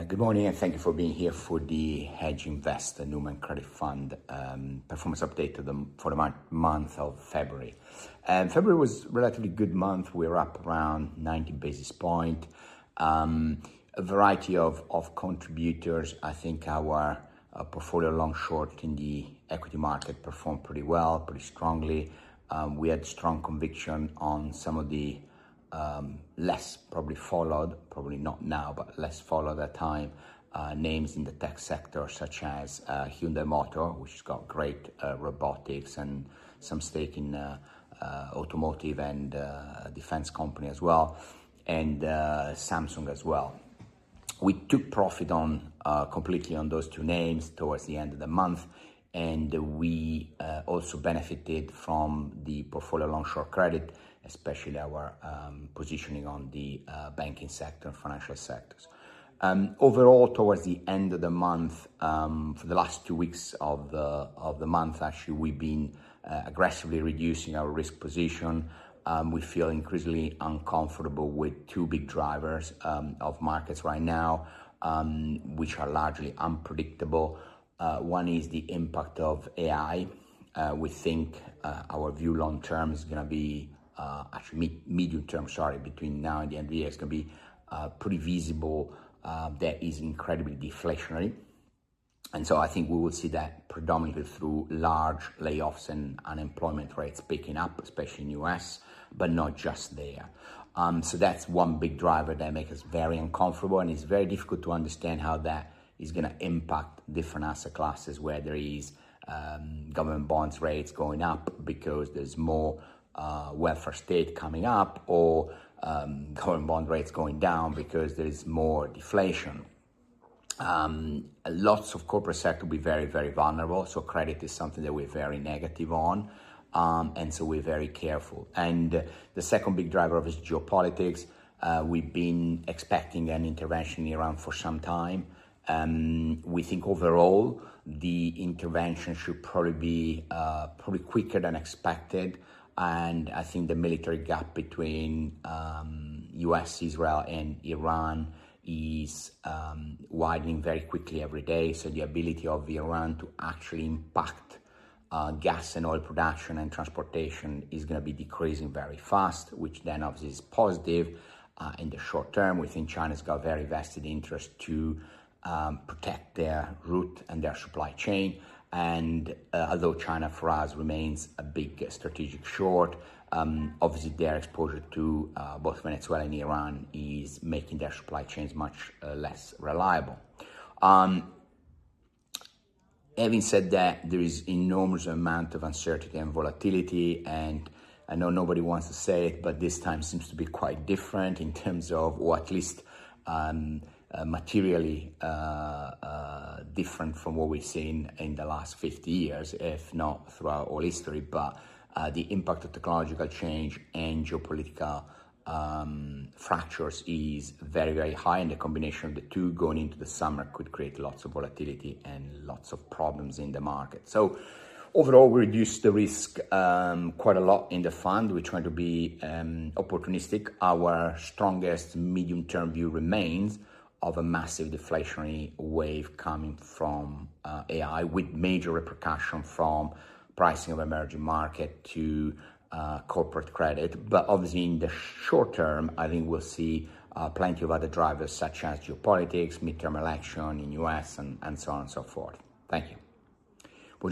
Good morning, and thank you for being here for the Hedge Invest Numen Credit Fund performance update for the month of February. February was a relatively good month. We're up around 90 basis points. A variety of contributors. I think our portfolio long short in the equity market performed pretty well, pretty strongly. We had strong conviction on some of the less probably followed, probably not now, but less followed at time, names in the tech sector such as Hyundai Motor, which has got great robotics and some stake in automotive and defense company as well, and Samsung as well. We took profit on completely on those two names towards the end of the month, and we also benefited from the portfolio long short credit, especially our positioning on the banking sector and financial sectors. Overall, towards the end of the month, for the last 2 weeks of the month, actually, we've been aggressively reducing our risk position. We feel increasingly uncomfortable with two big drivers of markets right now, which are largely unpredictable. One is the impact of AI. We think our view long term is going to be actually medium term, between now and the end of the year, it's going to be pretty visible. That is incredibly deflationary. And so I think we will see that predominantly through large layoffs and unemployment rates picking up, especially in the US, but not just there. So that's one big driver that makes us very uncomfortable, and it's very difficult to understand how that is going to impact different asset classes where there is government bonds rates going up because there's more welfare state coming up, or government bond rates going down because there's more deflation. Lots of corporate sector will be very, very vulnerable. So credit is something that we're very negative on. And so we're very careful. And the second big driver of is geopolitics. We've been expecting an intervention in Iran for some time. We think overall the intervention should probably be probably quicker than expected. And I think the military gap between US, Israel, and Iran is widening very quickly every day. So the ability of Iran to actually impact gas and oil production and transportation is going to be decreasing very fast, which then obviously is positive in the short term. We think China's got very vested interest to protect their route and their supply chain. And although China for us remains a big strategic short, obviously their exposure to both Venezuela and Iran is making their supply chains much less reliable. Having said that, there is enormous amount of uncertainty and volatility, and I know nobody wants to say it, but this time seems to be quite different in terms of, or at least materially different from what we've seen in the last 50 years, if not throughout all history. But the impact of technological change and geopolitical fractures is very, very high, and the combination of the two going into the summer could create lots of volatility and lots of problems in the market. So overall, we reduced the risk quite a lot in the fund. We're trying to be opportunistic. Our strongest medium-term view remains of a massive deflationary wave coming from AI, with major repercussion from pricing of emerging market to corporate credit. But obviously in the short term, I think we'll see plenty of other drivers such as geopolitics, midterm election in US, and so on and so forth. Thank you.